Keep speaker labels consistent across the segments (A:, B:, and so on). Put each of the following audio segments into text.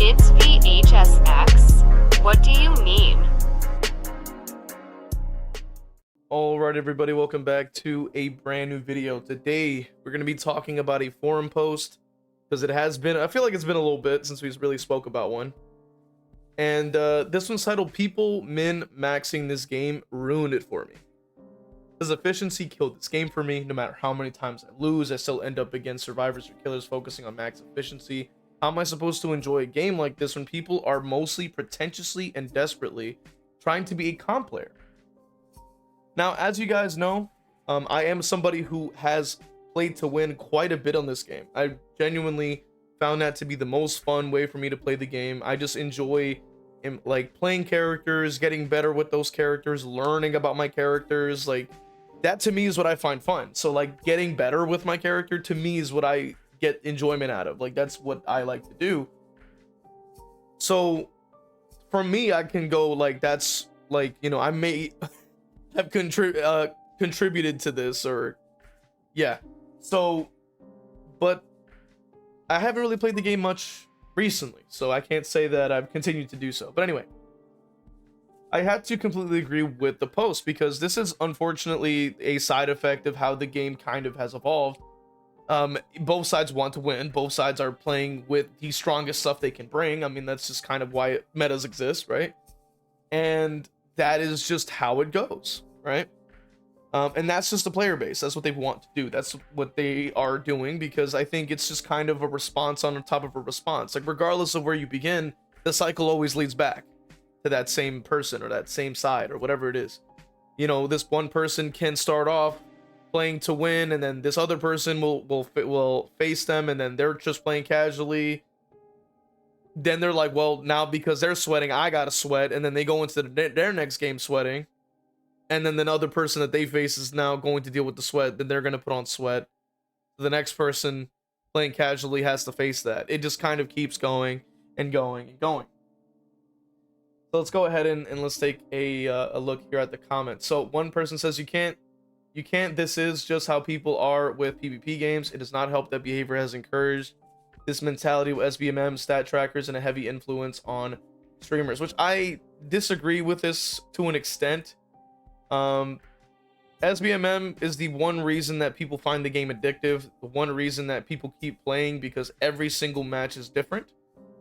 A: It's v.h.s.x. What do you mean?
B: Alright everybody, welcome back to a brand new video. Today we're going to be talking about a forum post, because it has been, I feel like it's been a little bit since we really spoke about one. And this one's titled, "People Min-Maxing This Game Ruined It For Me." Because efficiency killed this game for me. No matter how many times I lose, I still end up against survivors or killers focusing on max efficiency. How am I supposed to enjoy a game like this when people are mostly pretentiously and desperately trying to be a comp player? Now, as you guys know, I am somebody who has played to win quite a bit on this game. I genuinely found that to be the most fun way for me to play the game. I just enjoy like playing characters, getting better with those characters, learning about my characters. Like, that to me is what I find fun. So like getting better with my character to me is what I get enjoyment out of. Like, that's what I like to do. So for me, I can go like, that's like, you know, I may have contributed to this, or yeah. So, but I haven't really played the game much recently, so I can't say that I've continued to do so. But anyway, I had to completely agree with the post, because this is unfortunately a side effect of how the game kind of has evolved. Both sides want to win. Both sides are playing with the strongest stuff they can bring. I mean, that's just kind of why metas exist, right? And that is just how it goes, right? And that's just the player base. That's what they want to do. That's what they are doing, because I think it's just kind of a response on top of a response. Like, regardless of where you begin, the cycle always leads back to that same person or that same side or whatever it is. You know, this one person can start off playing to win, and then this other person will face them, and then they're just playing casually. Then they're like, well, now because they're sweating, I gotta sweat, and then they go into their next game sweating, and then the other person that they face is now going to deal with the sweat. Then they're gonna put on sweat. The next person playing casually has to face that. It just kind of keeps going and going and going. So let's go ahead and let's take a look here at the comments. So one person says, you can't, this is just how people are with PvP games. It does not help that behavior has encouraged this mentality with SBMM, stat trackers, and a heavy influence on streamers, which I disagree with this to an extent. SBMM is the one reason that people find the game addictive, the one reason that people keep playing, because every single match is different.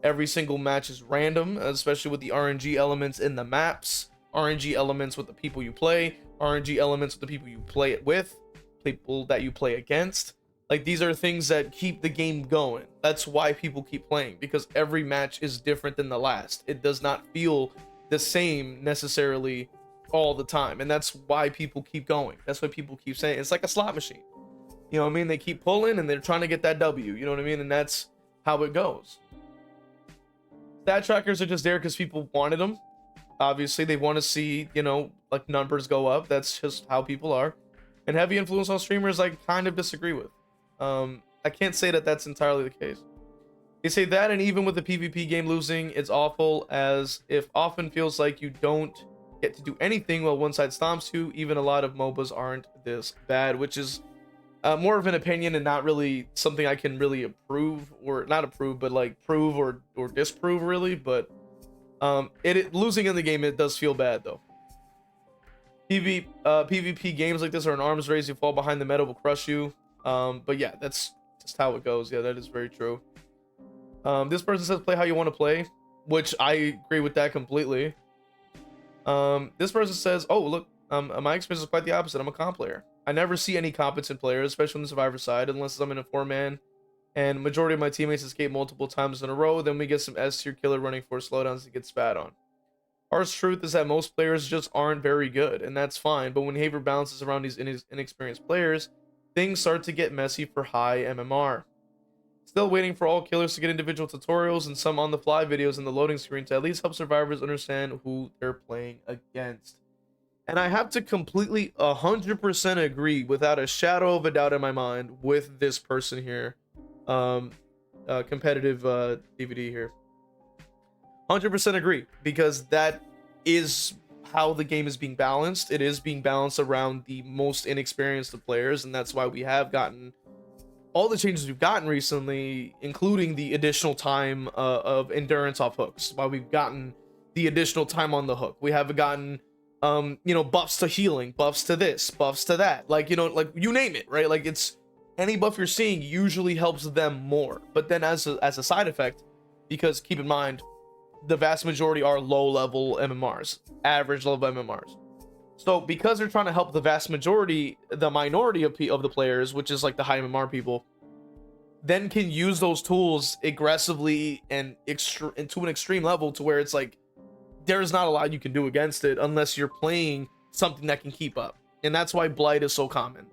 B: Every single match is random, especially with the RNG elements in the maps, RNG elements with the people you play, RNG elements with the people you play it with, people that you play against. Like, these are things that keep the game going. That's why people keep playing, because every match is different than the last. It does not feel the same necessarily all the time, and that's why people keep going. That's why people keep saying it's like a slot machine. You know what I mean? They keep pulling and they're trying to get that W. You know what I mean? And that's how it goes. Stat trackers are just there because people wanted them. Obviously, they want to see, you know, like, numbers go up. That's just how people are. And heavy influence on streamers, I kind of disagree with. I can't say that that's entirely the case. They say that, and even with the PvP game losing, it's awful, as if often feels like you don't get to do anything while one side stomps you. Even a lot of MOBAs aren't this bad, which is more of an opinion and not really something I can really approve, or not approve, but like prove or disprove really. But losing in the game, it does feel bad though. PvP games like this are an arms race. You fall behind, the meta will crush you. But yeah, that's just how it goes. Yeah, that is very true. This person says, play how you want to play, which I agree with that completely. This person says, oh, look, my experience is quite the opposite. I'm a comp player. I never see any competent players, especially on the survivor side, unless I'm in a 4-man, and majority of my teammates escape multiple times in a row. Then we get some S-tier killer running for slowdowns to get spat on. Harsh truth is that most players just aren't very good, and that's fine. But when behavior balances around these inexperienced players, things start to get messy for high MMR. Still waiting for all killers to get individual tutorials and some on-the-fly videos in the loading screen to at least help survivors understand who they're playing against. And I have to completely 100% agree, without a shadow of a doubt in my mind, with this person here. Competitive DBD here. 100% agree, because that is how the game is being balanced. It is being balanced around the most inexperienced of players, and that's why we have gotten all the changes we've gotten recently, including the additional time of endurance off hooks, while we've gotten the additional time on the hook, we have gotten you know, buffs to healing, buffs to this, buffs to that, like, you know, like you name it, right? Like, it's any buff you're seeing usually helps them more. But then as a side effect, because keep in mind, the vast majority are low level MMRs, average level MMRs. So because they're trying to help the vast majority, the minority of the players, which is like the high MMR people, then can use those tools aggressively and to an extreme level, to where it's like there's not a lot you can do against it unless you're playing something that can keep up. And that's why Blight is so common,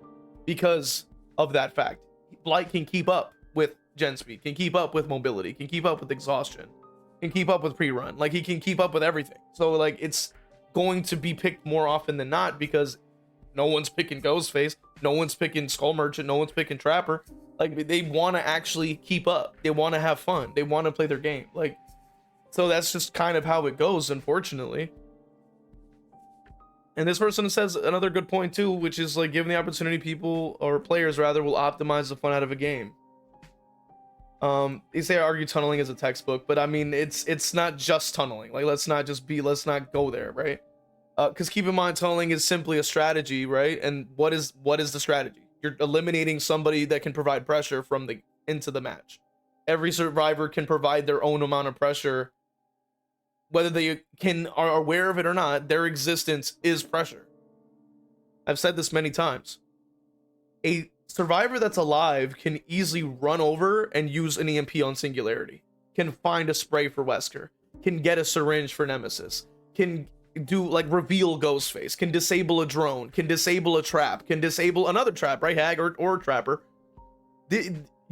B: because of that fact. Blight can keep up with gen speed, can keep up with mobility, can keep up with exhaustion, can keep up with pre-run, like he can keep up with everything. So like it's going to be picked more often than not, because no one's picking Ghostface, no one's picking Skull Merchant, no one's picking Trapper. Like they want to actually keep up, they want to have fun, they want to play their game. Like, so that's just kind of how it goes, unfortunately. And this person says another good point too, which is like, given the opportunity, people, or players rather, will optimize the fun out of a game. They say argue tunneling is a textbook, but I mean, it's not just tunneling. Like, let's not go there, right? Because keep in mind, tunneling is simply a strategy, right? And what is the strategy? You're eliminating somebody that can provide pressure into the match. Every survivor can provide their own amount of pressure, whether they are aware of it or not. Their existence is pressure. I've said this many times. A survivor that's alive can easily run over and use an EMP on Singularity, can find a spray for Wesker, can get a syringe for Nemesis, can do like reveal Ghostface, can disable a drone, can disable a trap, can disable another trap, right? Hag or Trapper.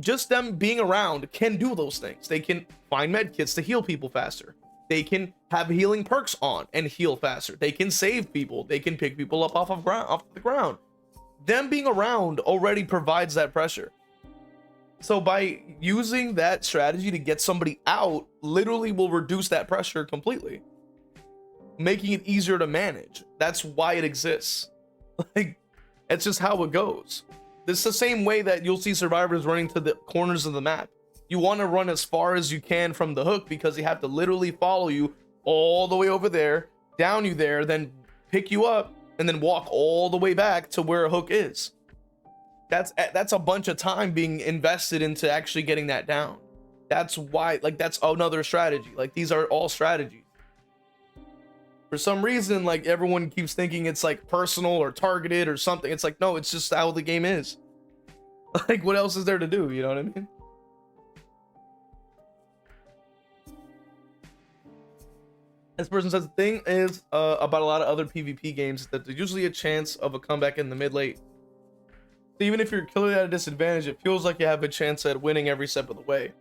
B: Just them being around can do those things. They can find medkits to heal people faster. They can have healing perks on and heal faster. They can save people. They can pick people up off the ground. Them being around already provides that pressure. So by using that strategy to get somebody out, literally will reduce that pressure completely, making it easier to manage. That's why it exists. Like, it's just how it goes. It's the same way that you'll see survivors running to the corners of the map. You want to run as far as you can from the hook, because they have to literally follow you all the way over there, down you there, then pick you up, and then walk all the way back to where a hook is. That's a bunch of time being invested into actually getting that down. That's why, like, that's another strategy. Like, these are all strategies. For some reason, like, everyone keeps thinking it's like personal or targeted or something. It's like, no, it's just how the game is. Like, what else is there to do? You know what I mean? This person says the thing is about a lot of other PvP games that there's usually a chance of a comeback in the mid-late. So even if you're clearly at a disadvantage, it feels like you have a chance at winning every step of the way.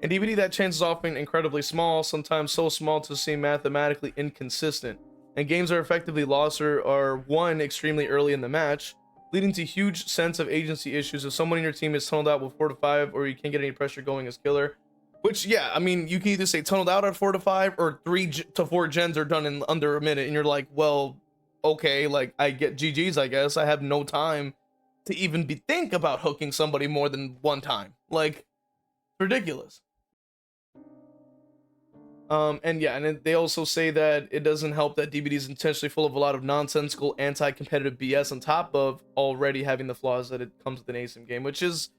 B: In DBD, that chance is often incredibly small, sometimes so small to seem mathematically inconsistent. And games are effectively lost or are won extremely early in the match, leading to huge sense of agency issues if someone in your team is tunneled out with 4 to 5, or you can't get any pressure going as killer. Which, yeah, I mean, you can either say tunneled out at 4 to 5, or 3 to 4 gens are done in under a minute, and you're like, well, okay, like, I get GG's, I guess. I have no time to even think about hooking somebody more than one time. Like, ridiculous. And yeah, and they also say that it doesn't help that DBD is intentionally full of a lot of nonsensical anti-competitive BS on top of already having the flaws that it comes with an ASIM game, which is,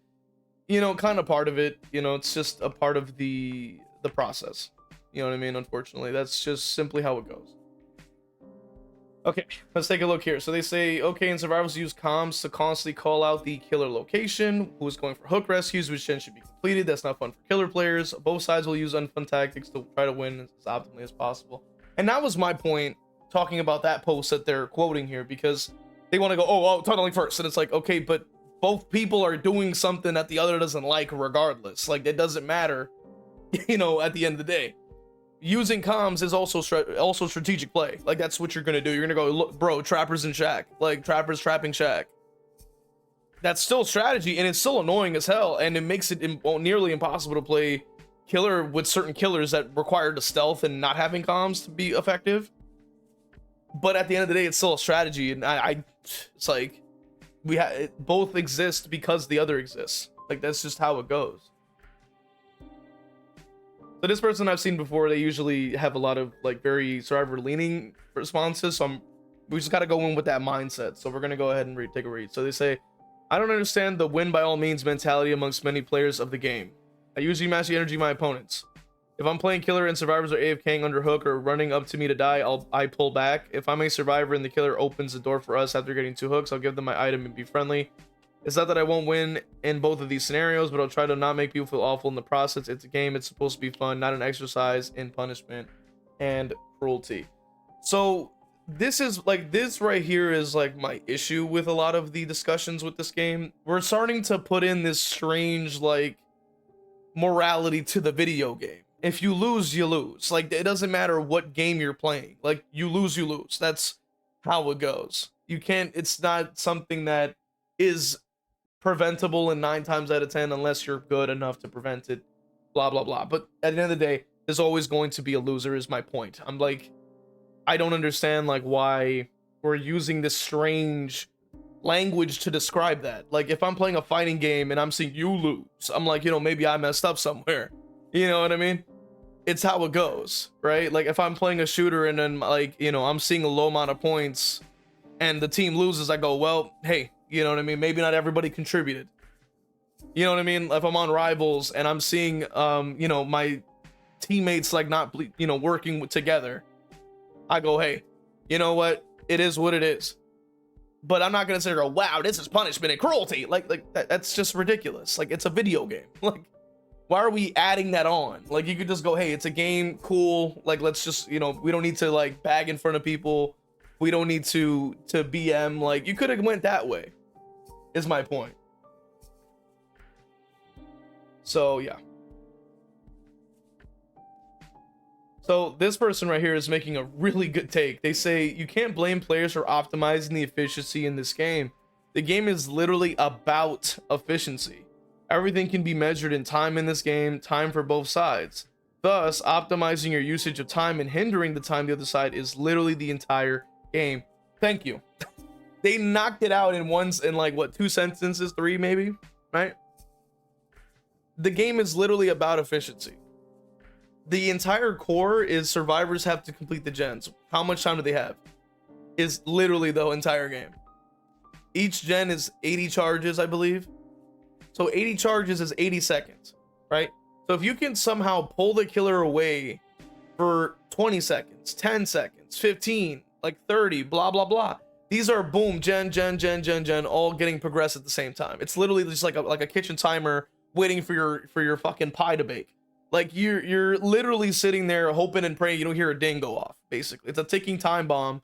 B: you know, kind of part of it. You know, it's just a part of the process. You know what I mean? Unfortunately, that's just simply how it goes. Okay, let's take a look here. So they say, okay, and survivors use comms to constantly call out the killer location, who is going for hook rescues, which then should be completed. That's not fun for killer players. Both sides will use unfun tactics to try to win as optimally as possible. And that was my point, talking about that post that they're quoting here, because they want to go, oh, tunneling first. And it's like, okay, but both people are doing something that the other doesn't like regardless. Like, it doesn't matter, you know, at the end of the day. Using comms is also strategic play. Like, that's what you're gonna do. You're gonna go, look, bro, Trapper's in Shack. Like, Trapper's trapping Shack. That's still strategy, and it's still annoying as hell, and it makes it nearly impossible to play killer with certain killers that require the stealth and not having comms to be effective. But at the end of the day, it's still a strategy, and it's like, both exist because the other exists. Like, that's just how it goes. So this person I've seen before, they usually have a lot of like very survivor leaning responses. So we just got to go in with that mindset. So we're going to go ahead and take a read. So they say, I don't understand the win by all means mentality amongst many players of the game. I usually match the energy of my opponents. If I'm playing killer and survivors are AFKing under hook or running up to me to die, I pull back. If I'm a survivor and the killer opens the door for us after getting 2 hooks, I'll give them my item and be friendly. It's not that I won't win in both of these scenarios, but I'll try to not make people feel awful in the process. It's a game. It's supposed to be fun, not an exercise in punishment and cruelty. So this is like, this right here is like my issue with a lot of the discussions with this game. We're starting to put in this strange like morality to the video game. If you lose, you lose. Like, it doesn't matter what game you're playing. Like, you lose, you lose. That's how it goes. You can't, it's not something that is preventable in 9 times out of 10 unless you're good enough to prevent it, blah blah blah. But at the end of the day, there's always going to be a loser is my point. I'm like, I don't understand like why we're using this strange language to describe that. Like, if I'm playing a fighting game and I'm seeing you lose, I'm like, you know, maybe I messed up somewhere, you know what I mean? It's how it goes, right? Like, if I'm playing a shooter and then like, you know, I'm seeing a low amount of points and the team loses, I go, well, hey, you know what I mean? Maybe not everybody contributed. You know what I mean? If I'm on Rivals and I'm seeing, you know, my teammates like not, you know, working together, I go, hey, you know what? It is what it is. But I'm not gonna say, wow, this is punishment and cruelty. Like that's just ridiculous. Like, it's a video game. Like, why are we adding that on? Like, you could just go, hey, it's a game, cool. Like, let's just, you know, we don't need to like bag in front of people. We don't need to BM. Like, you could have went that way, is my point. So yeah. So this person right here is making a really good take. They say, you can't blame players for optimizing the efficiency in this game. The game is literally about efficiency. Everything can be measured in time in this game, time for both sides. Thus, optimizing your usage of time and hindering the time the other side is literally the entire game. Thank you. They knocked it out in like what, 2 sentences, 3 maybe, right? The game is literally about efficiency. The entire core is survivors have to complete the gens. How much time do they have? Is literally the entire game. Each gen is 80 charges, I believe. So 80 charges is 80 seconds, right? So if you can somehow pull the killer away for 20 seconds, 10 seconds, 15, like 30, blah, blah, blah. These are boom, gen, all getting progressed at the same time. It's literally just like a kitchen timer waiting for your fucking pie to bake. Like, you're literally sitting there hoping and praying you don't hear a ding go off, basically. It's a ticking time bomb,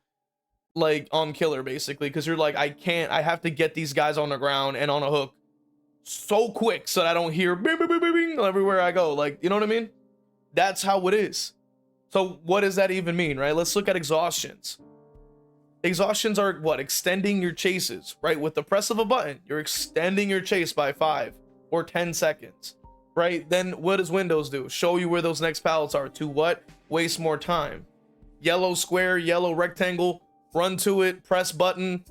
B: like, on killer, basically, because you're like, I have to get these guys on the ground and on a hook so quick so that I don't hear bing, bing, bing, bing, bing everywhere I go. Like, you know what I mean? That's how it is. So what does that even mean, right? Let's look at exhaustions. Exhaustions are what? Extending your chases, right? With the press of a button, you're extending your chase by 5 or 10 seconds, right? Then what does Windows do? Show you where those next pallets are. To what? Waste more time. Yellow square, yellow rectangle, run to it, press button.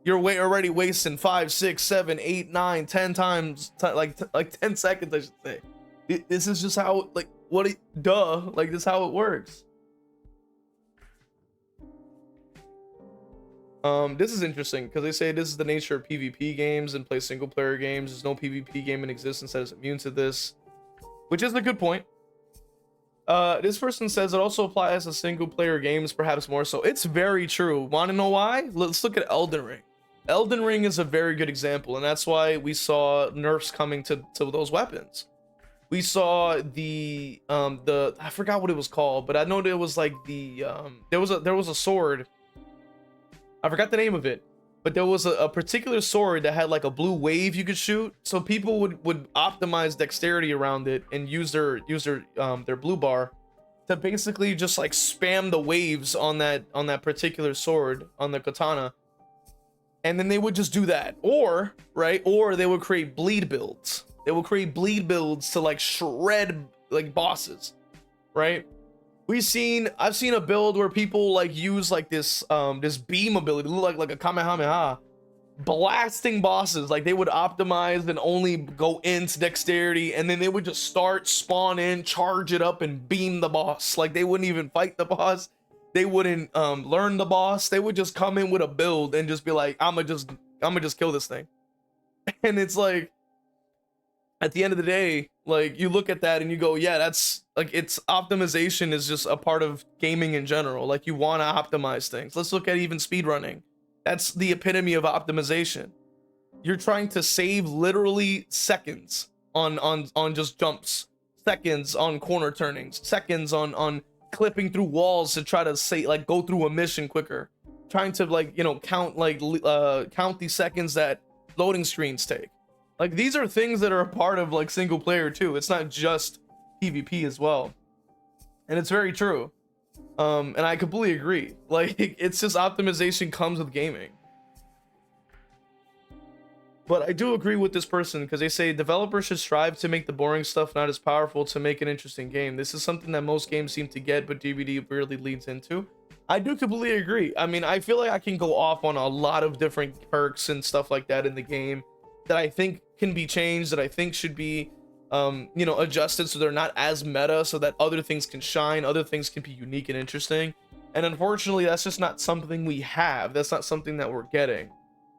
B: You're already wasting 5, 6, 7, 8, 9, 10 times, like 10 seconds, I should say. This is just how, like, like, this is how it works. This is interesting because they say this is the nature of PvP games and play single player games. There's no PvP game in existence that is immune to this, which is a good point. This person says it also applies to single player games, perhaps more so. It's very true. Want to know why? Let's look at Elden Ring. Elden Ring is a very good example, and that's why we saw nerfs coming to those weapons. We saw the I forgot what it was called, but I know there was like there was a sword. I forgot the name of it, but there was a particular sword that had like a blue wave you could shoot. So people would optimize dexterity around it and use their blue bar to basically just like spam the waves on that particular sword, on the katana. And then they would just do that, or they would create bleed builds. They will create bleed builds to like shred like bosses, right? I've seen a build where people like use like this beam ability, look like a Kamehameha, blasting bosses. Like they would optimize and only go into dexterity, and then they would just start, spawn in, charge it up, and beam the boss. Like they wouldn't even fight the boss. They wouldn't learn the boss. They would just come in with a build and just be like, I'm gonna just kill this thing. And it's like, at the end of the day, like you look at that and you go, yeah, that's like, it's optimization is just a part of gaming in general. Like you want to optimize things. Let's look at even speedrunning. That's the epitome of optimization. You're trying to save literally seconds on just jumps, seconds on corner turnings, seconds on clipping through walls to try to say, like, go through a mission quicker, trying to, like, you know, count the seconds that loading screens take. Like, these are things that are a part of, like, single player too. It's not just PvP as well. And it's very true. And I completely agree. Like, it's just optimization comes with gaming. But I do agree with this person, because they say developers should strive to make the boring stuff not as powerful to make an interesting game. This is something that most games seem to get, but DBD really leads into. I do completely agree. I mean, I feel like I can go off on a lot of different perks and stuff like that in the game that I think can be changed, that I think should be, you know, adjusted so they're not as meta, so that other things can shine, other things can be unique and interesting. And unfortunately, that's just not something we have. That's not something that we're getting.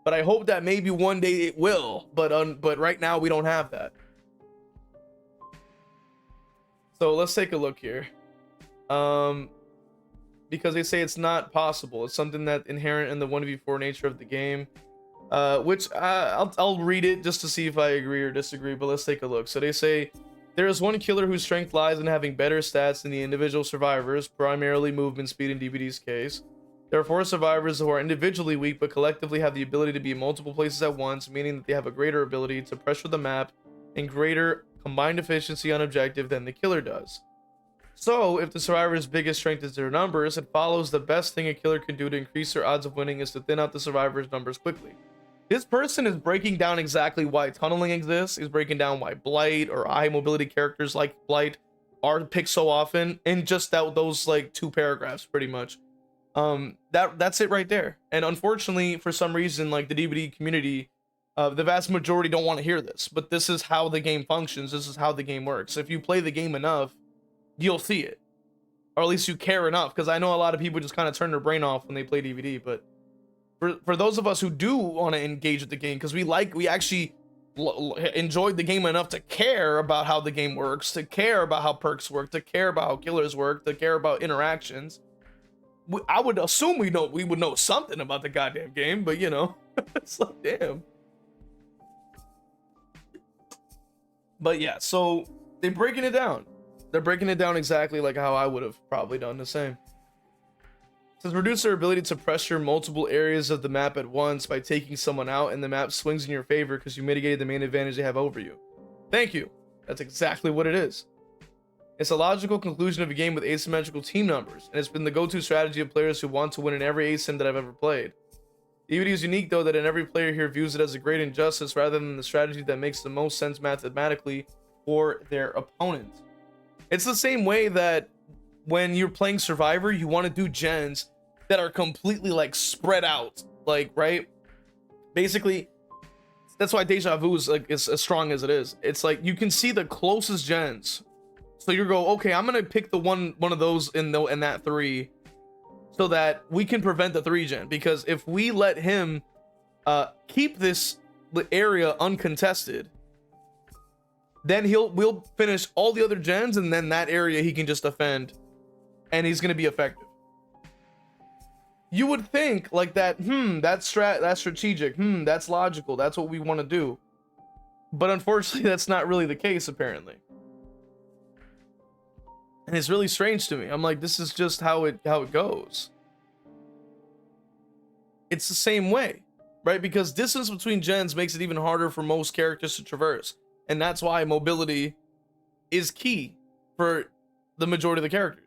B: But I hope that maybe one day it will. But right now we don't have that. So let's take a look here. Because they say it's not possible. It's something that inherent in the 1v4 nature of the game. Which I'll read it just to see if I agree or disagree. But let's take a look. So they say there is one killer whose strength lies in having better stats than the individual survivors, primarily movement speed in DBD's case. There are 4 survivors who are individually weak but collectively have the ability to be in multiple places at once, meaning that they have a greater ability to pressure the map and greater combined efficiency on objective than the killer does. So, if the survivor's biggest strength is their numbers, it follows the best thing a killer can do to increase their odds of winning is to thin out the survivor's numbers quickly. This person is breaking down exactly why tunneling exists. He's breaking down why Blight or high mobility characters like Blight are picked so often in just those like 2 paragraphs pretty much. That's it right there. And unfortunately, for some reason, like the DBD community, the vast majority don't want to hear this, but this is how the game functions. This is how the game works. If you play the game enough, you'll see it, or at least you care enough, because I know a lot of people just kind of turn their brain off when they play DBD. But for those of us who do want to engage with the game, because we actually enjoyed the game enough to care about how the game works, to care about how perks work, to care about how killers work, to care about interactions, I would assume we would know something about the goddamn game. But you know, it's like, damn. But yeah, so they're breaking it down. They're breaking it down exactly like how I would have probably done the same. It says reduce their ability to pressure multiple areas of the map at once by taking someone out, and the map swings in your favor because you mitigated the main advantage they have over you. Thank you. That's exactly what it is. It's a logical conclusion of a game with asymmetrical team numbers, and it's been the go-to strategy of players who want to win in every asim that I've ever played. DBD is unique, though, that in every player here views it as a great injustice rather than the strategy that makes the most sense mathematically for their opponent. It's the same way that when you're playing Survivor, you want to do gens that are completely like spread out, like, right? Basically, that's why Deja Vu is like as strong as it is. It's like you can see the closest gens. So you go, okay, I'm gonna pick the one of those in that 3, so that we can prevent the 3 gen. Because if we let him keep this area uncontested, then we'll finish all the other gens, and then that area he can just defend, and he's gonna be effective. You would think like that. That's strategic. That's logical. That's what we want to do. But unfortunately, that's not really the case apparently. And it's really strange to me. I'm like, this is just how it goes. It's the same way, right? Because distance between gens makes it even harder for most characters to traverse. And that's why mobility is key for the majority of the characters.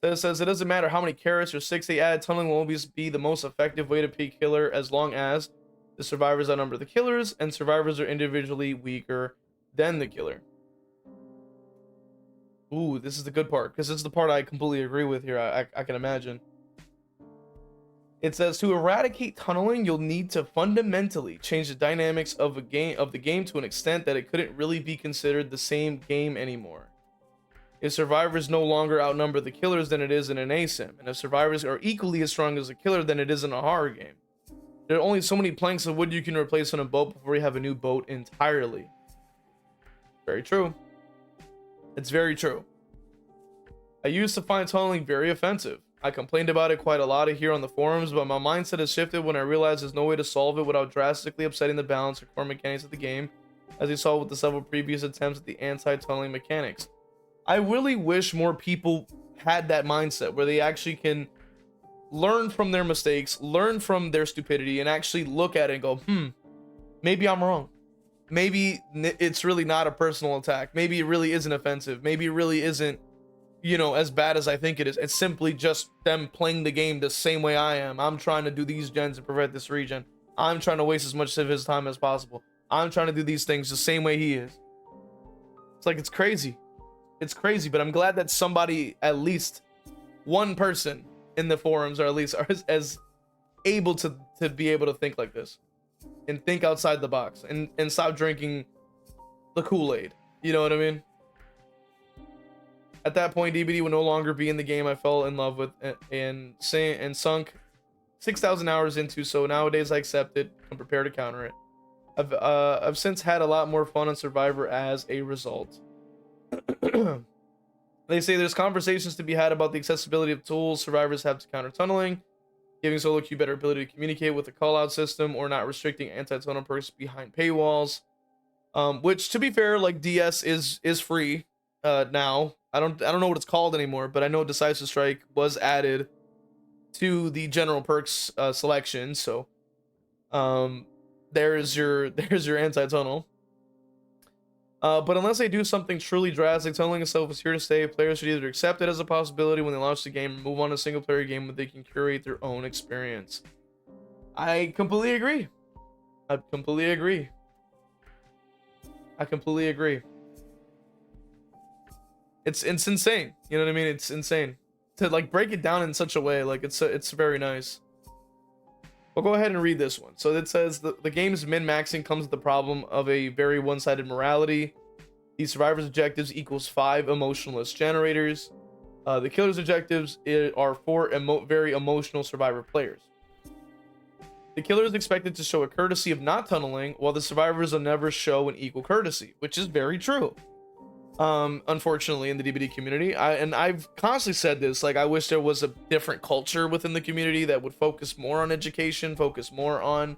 B: It says it doesn't matter how many carrots or sticks they add, tunneling will always be the most effective way to pick killer as long as the survivors outnumber the killers and survivors are individually weaker than the killer. Ooh, this is the good part, because this is the part I completely agree with here. I can imagine. It says to eradicate tunneling, you'll need to fundamentally change the dynamics of the game to an extent that it couldn't really be considered the same game anymore. If survivors no longer outnumber the killers than it is in an ASIM, and if survivors are equally as strong as a killer than it is in a horror game, there are only so many planks of wood you can replace on a boat before you have a new boat entirely. Very true. It's very true. I used to find tunneling very offensive. I complained about it quite a lot here on the forums, but my mindset has shifted when I realized there's no way to solve it without drastically upsetting the balance or core mechanics of the game, as we saw with the several previous attempts at the anti-tunneling mechanics. I really wish more people had that mindset where they actually can learn from their mistakes, learn from their stupidity, and actually look at it and go, maybe I'm wrong. Maybe it's really not a personal attack. Maybe it really isn't offensive. Maybe it really isn't, you know, as bad as I think it is. It's simply just them playing the game the same way I am. I'm trying to do these gens and prevent this regen. I'm trying to waste as much of his time as possible. I'm trying to do these things the same way he is. It's like, it's crazy. It's crazy, but I'm glad that somebody, at least one person in the forums, or at least are as able to be able to think like this and think outside the box and stop drinking the Kool-Aid. You know what I mean? At that point, DBD would no longer be in the game I fell in love with and sunk 6,000 hours into, so nowadays I accept it and prepare to counter it. I've since had a lot more fun on Survivor as a result. They say there's conversations to be had about the accessibility of tools survivors have to counter tunneling, giving solo queue better ability to communicate with the call-out system, or not restricting anti-tunnel perks behind paywalls. Which, to be fair, like, DS is free now. I don't know what it's called anymore, but I know Decisive Strike was added to the general perks selection. So there's your anti-tunnel. But unless they do something truly drastic, tunneling itself is here to stay. Players should either accept it as a possibility when they launch the game, or move on to a single player game where they can curate their own experience. I completely agree. I completely agree. It's insane. You know what I mean? It's insane to like break it down in such a way. Like it's very nice. We'll go ahead and read this one. So it says the game's min-maxing comes with the problem of a very one-sided morality. The survivor's objectives equals 5 emotionless generators. The killer's objectives are 4 very emotional survivor players. The killer is expected to show a courtesy of not tunneling, while the survivors will never show an equal courtesy, which is very true. Unfortunately, in the DBD community, I've constantly said this, like, I wish there was a different culture within the community that would focus more on education, focus more on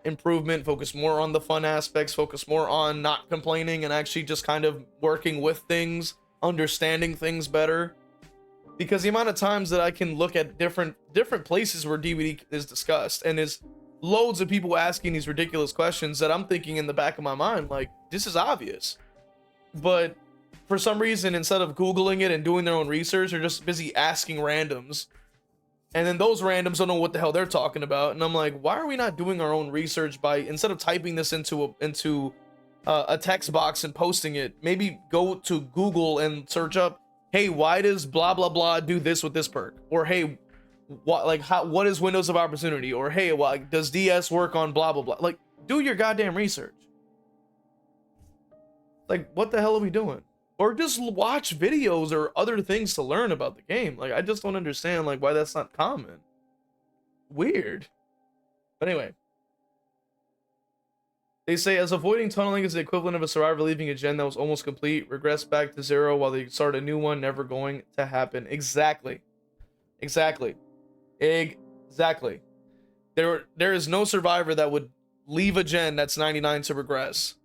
B: improvement, focus more on the fun aspects, focus more on not complaining and actually just kind of working with things, understanding things better. Because the amount of times that I can look at different places where DBD is discussed, and there's loads of people asking these ridiculous questions that I'm thinking in the back of my mind, like, this is obvious. But for some reason, instead of Googling it and doing their own research, they're just busy asking randoms. And then those randoms don't know what the hell they're talking about. And I'm like, why are we not doing our own research by, instead of typing this into a text box and posting it, maybe go to Google and search up, hey, why does blah, blah, blah do this with this perk? Or, hey, what is windows of opportunity? Or, hey, does DS work on blah, blah, blah? Like, do your goddamn research. Like, what the hell are we doing? Or just watch videos or other things to learn about the game. Like, I just don't understand, like, why that's not common. Weird. But anyway. They say, as avoiding tunneling is the equivalent of a survivor leaving a gen that was almost complete, regress back to 0 while they start a new one, never going to happen. Exactly. Exactly. Exactly. There is no survivor that would leave a gen that's 99 to regress.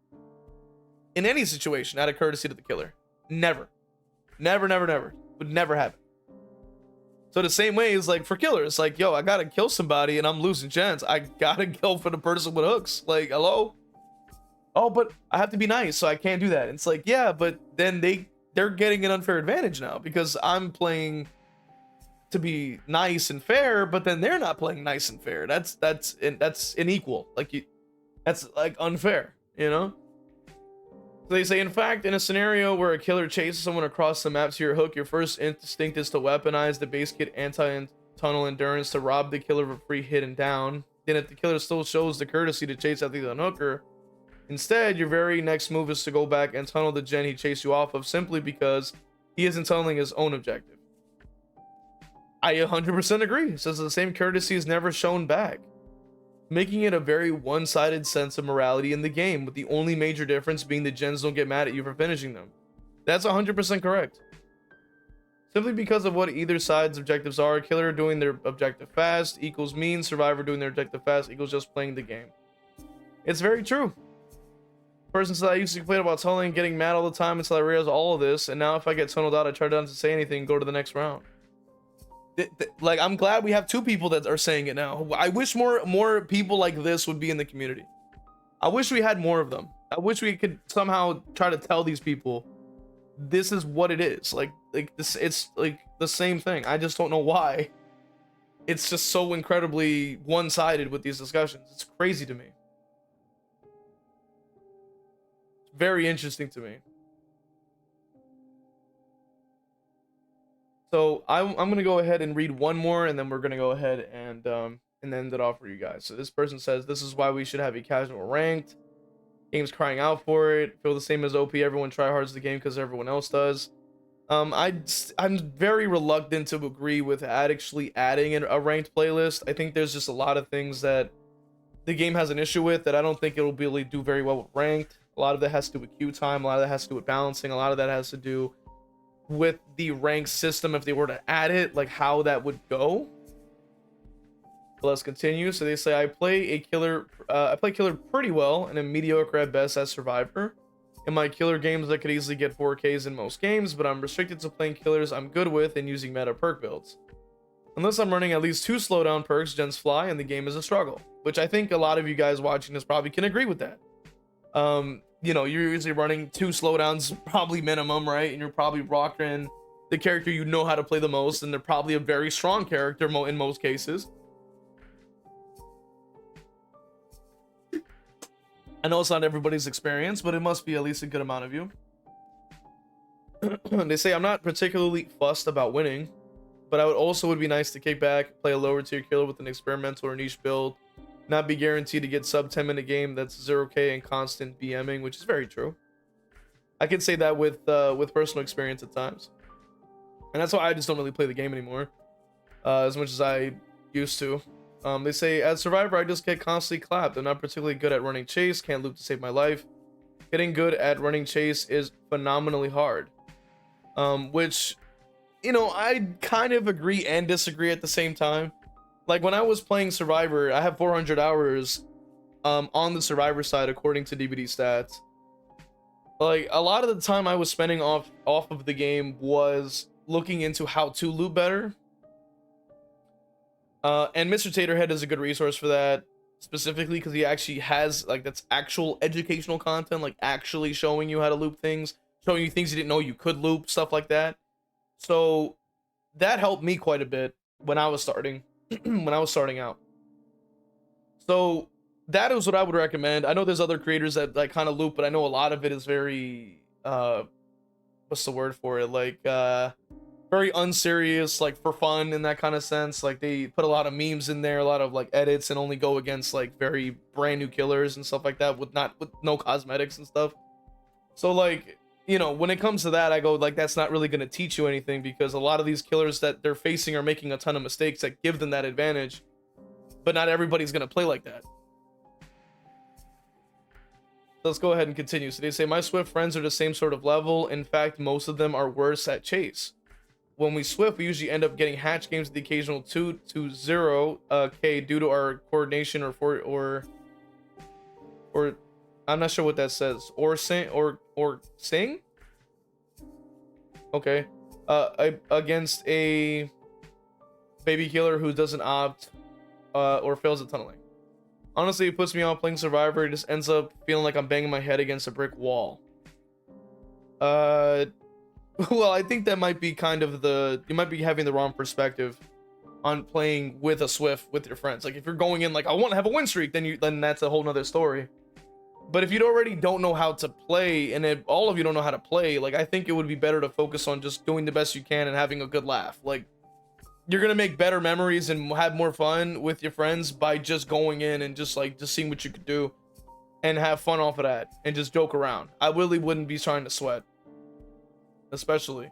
B: In any situation, out of courtesy to the killer. Never. Never, never, never. Would never happen. So the same way is like for killers, like, yo, I gotta kill somebody and I'm losing gens. I gotta go for the person with hooks. Like, hello? Oh, but I have to be nice, so I can't do that. It's like, yeah, but then they're getting an unfair advantage now because I'm playing to be nice and fair, but then they're not playing nice and fair. That's unequal. Like, that's like unfair, you know? So they say, in fact, in a scenario where a killer chases someone across the map to your hook, your first instinct is to weaponize the base kit tunnel endurance to rob the killer of a free hit and down. Then if the killer still shows the courtesy to chase after the unhooker, instead your very next move is to go back and tunnel the gen he chased you off of, simply because he isn't tunneling his own objective. I 100% agree. It says the same courtesy is never shown back, making it a very one-sided sense of morality in the game, with the only major difference being the gens don't get mad at you for finishing them. That's 100% correct. Simply because of what either side's objectives are, killer doing their objective fast equals mean, survivor doing their objective fast equals just playing the game. It's very true. Person said, I used to complain about tunneling, getting mad all the time until I realized all of this, and now if I get tunneled out, I try not to say anything and go to the next round. Like, I'm glad we have two people that are saying it now. I wish more people like this would be in the community. I wish we had more of them. I wish we could somehow try to tell these people this is what it is. Like this, it's like the same thing. I just don't know why it's just so incredibly one-sided with these discussions. It's crazy to me. It's very interesting to me. So I'm gonna go ahead and read one more, and then we're gonna go ahead and end it off for you guys. So this person says, this is why we should have a casual ranked. Game's crying out for it. Feel the same as OP. Everyone tryhards the game because everyone else does. I'm very reluctant to agree with actually adding a ranked playlist. I think there's just a lot of things that the game has an issue with that I don't think it'll really do very well with ranked. A lot of that has to do with queue time. A lot of that has to do with balancing. A lot of that has to do with the rank system. If they were to add it, like how that would go. But let's continue. So they say, I play killer pretty well and am mediocre at best as survivor. In my killer games, I could easily get 4Ks in most games, but I'm restricted to playing killers I'm good with and using meta perk builds. Unless I'm running at least 2 slowdown perks, gens fly and the game is a struggle, which I think a lot of you guys watching this probably can agree with that. You know, you're usually running 2 slowdowns probably minimum, right? And you're probably rocking the character you know how to play the most, and they're probably a very strong character in most cases. I know it's not everybody's experience, but it must be at least a good amount of you. They say, I'm not particularly fussed about winning, but would be nice to kick back, play a lower tier killer with an experimental or niche build, not be guaranteed to get sub 10-minute game that's 0k and constant BMing, which is very true. I can say that with personal experience at times, and that's why I just don't really play the game anymore as much as I used to. They say, as survivor, I just get constantly clapped. I'm not particularly good at running chase, can't loop to save my life. Getting good at running chase is phenomenally hard. Which, you know, I kind of agree and disagree at the same time. Like, when I was playing survivor, I have 400 hours on the survivor side according to DBD stats. Like, a lot of the time I was spending off of the game was looking into how to loop better. And Mr. Taterhead is a good resource for that, specifically because he actually has, like, that's actual educational content, like actually showing you how to loop things, showing you things you didn't know you could loop, stuff like that. So that helped me quite a bit when I was starting out. So that is what I would recommend. I know there's other creators that like kind of loop, but I know a lot of it is very what's the word for it, like very unserious, like for fun in that kind of sense. Like they put a lot of memes in there, a lot of like edits, and only go against like very brand new killers and stuff like that with no cosmetics and stuff. So like, you know, when it comes to that, I go like, that's not really going to teach you anything, because a lot of these killers that they're facing are making a ton of mistakes that give them that advantage, but not everybody's going to play like that. Let's go ahead and continue. So they say, my Swift friends are the same sort of level. In fact, most of them are worse at chase. When we Swift, we usually end up getting hatch games with the occasional 2 to 0k due to our coordination or I'm not sure what that says. Or sing? Okay. Against a baby killer who doesn't opt or fails at tunneling. Honestly, it puts me off playing Survivor. It just ends up feeling like I'm banging my head against a brick wall. Well, I think that might be kind of you might be having the wrong perspective on playing with a Swift with your friends. Like if you're going in like, I want to have a win streak, then that's a whole nother story. But if you already don't know how to play, and if all of you don't know how to play, like I think it would be better to focus on just doing the best you can and having a good laugh. Like you're gonna make better memories and have more fun with your friends by just going in and just seeing what you could do and have fun off of that and just joke around. I really wouldn't be trying to sweat, especially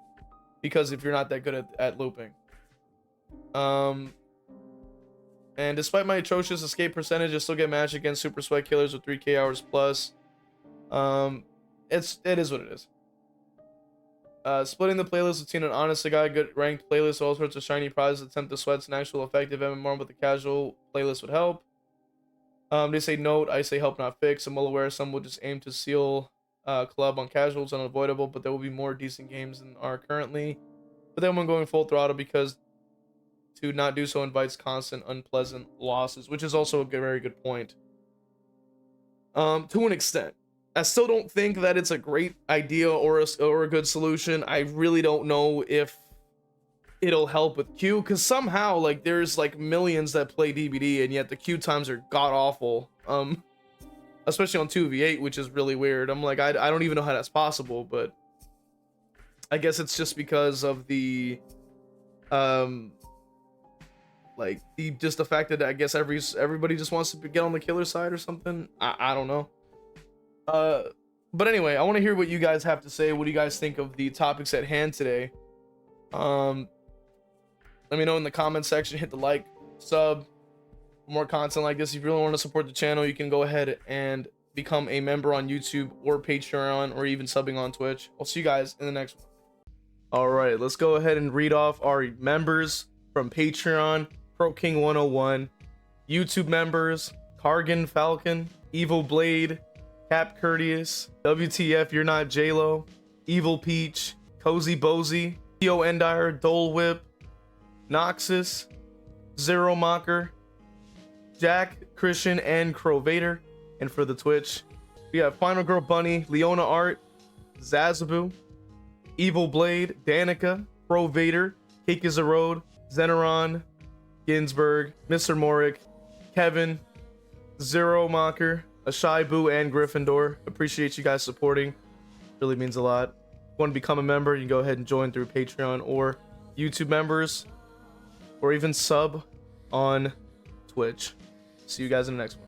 B: because if you're not that good at looping. And despite my atrocious escape percentage, I still get matched against super sweat killers with 3k hours plus. It is what it is. Splitting the playlist between an honest to God good ranked playlist, all sorts of shiny prizes, attempt to sweats, an actual effective MMR with a casual playlist would help. They say note, I say help not fix. I'm well aware some will just aim to seal club on casuals, unavoidable, but there will be more decent games than are currently. But then when going full throttle, because to not do so invites constant unpleasant losses, which is also a very good point. To an extent, I still don't think that it's a great idea or a good solution. I really don't know if it'll help with queue, because somehow like there's like millions that play DBD and yet the queue times are god awful. Especially on 2v8, which is really weird. I'm like, I don't even know how that's possible, but I guess it's just because of the like the fact that I guess everybody just wants to get on the killer side or something. I don't know. But anyway, I want to hear what you guys have to say. What do you guys think of the topics at hand today? Let me know in the comment section. Hit the like, sub, for more content like this. If you really want to support the channel, you can go ahead and become a member on YouTube or Patreon or even subbing on Twitch. I'll see you guys in the next one. All right, let's go ahead and read off our members from Patreon. Pro King 101, YouTube members: Cargan Falcon, Evil Blade, Cap Courteous, WTF You're Not J-Lo, Evil Peach, Cozy Bozy, Theo Endire, Dole Whip, Noxus, Zero Mocker, Jack, Christian, and Crovator. And for the Twitch, we have Final Girl Bunny, Leona Art, Zazabu, Evil Blade, Danica, Crovator, Cake is a Road, Zeneron, Ginsburg, Mr. Morik, Kevin, Zero Mocker, Ashai Boo, and Gryffindor. Appreciate you guys supporting. Really means a lot. If you want to become a member, you can go ahead and join through Patreon or YouTube members, or even sub on Twitch. See you guys in the next one.